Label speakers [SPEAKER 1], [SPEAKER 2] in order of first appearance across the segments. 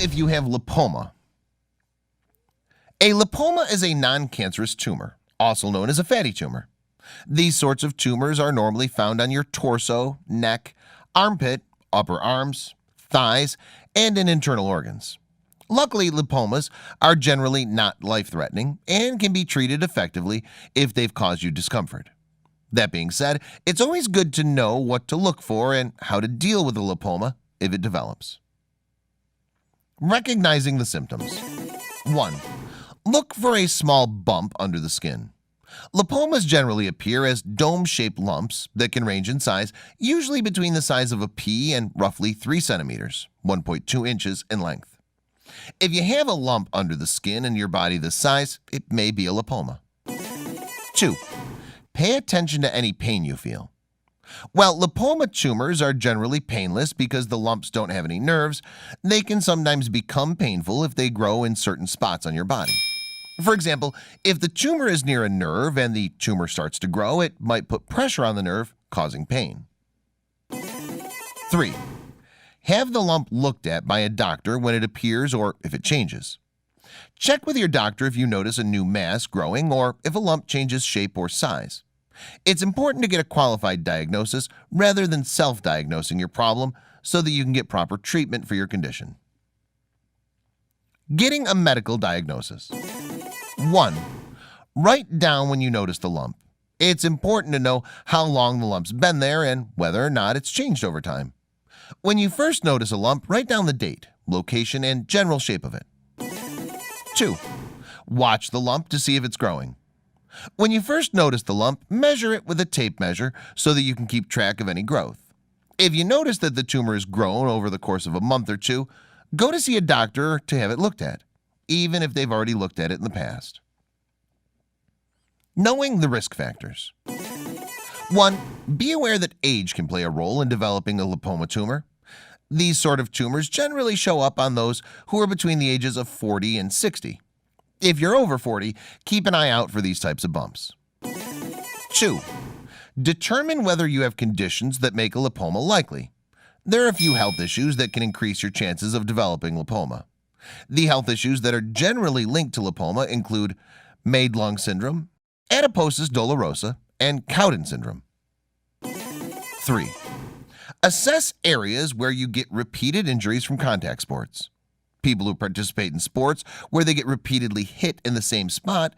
[SPEAKER 1] if you have lipoma? A lipoma is a non-cancerous tumor, also known as a fatty tumor. These sorts of tumors are normally found on your torso, neck, armpit, upper arms, thighs, and in internal organs. Luckily, lipomas are generally not life-threatening and can be treated effectively if they've caused you discomfort. That being said, it's always good to know what to look for and how to deal with a lipoma if it develops. Recognizing the symptoms. 1. Look for a small bump under the skin. Lipomas generally appear as dome-shaped lumps that can range in size, usually between the size of a pea and roughly 3 centimeters, 1.2 inches in length. If you have a lump under the skin in your body this size, it may be a lipoma. 2. Pay attention to any pain you feel. While lipoma tumors are generally painless because the lumps don't have any nerves, they can sometimes become painful if they grow in certain spots on your body. For example, if the tumor is near a nerve and the tumor starts to grow, it might put pressure on the nerve, causing pain. 3. Have the lump looked at by a doctor when it appears or if it changes. Check with your doctor if you notice a new mass growing or if a lump changes shape or size. It's important to get a qualified diagnosis rather than self-diagnosing your problem so that you can get proper treatment for your condition. Getting a medical diagnosis. 1. Write down when you notice the lump. It's important to know how long the lump's been there and whether or not it's changed over time. When you first notice a lump, write down the date, location, and general shape of it. 2. Watch the lump to see if it's growing. When you first notice the lump, measure it with a tape measure so that you can keep track of any growth. If you notice that the tumor has grown over the course of a month or two, go to see a doctor to have it looked at, even if they've already looked at it in the past. Knowing the risk factors. 1. Be aware that age can play a role in developing a lipoma tumor. These sort of tumors generally show up on those who are between the ages of 40 and 60. If you're over 40, keep an eye out for these types of bumps. 2. Determine whether you have conditions that make a lipoma likely. There are a few health issues that can increase your chances of developing lipoma. The health issues that are generally linked to lipoma include Maid-Lung syndrome, adiposis dolorosa, and Cowden syndrome. 3. Assess areas where you get repeated injuries from contact sports. People who participate in sports where they get repeatedly hit in the same spot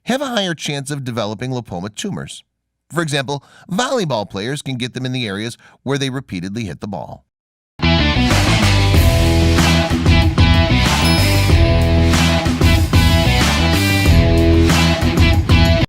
[SPEAKER 1] have a higher chance of developing lipoma tumors. For example, volleyball players can get them in the areas where they repeatedly hit the ball.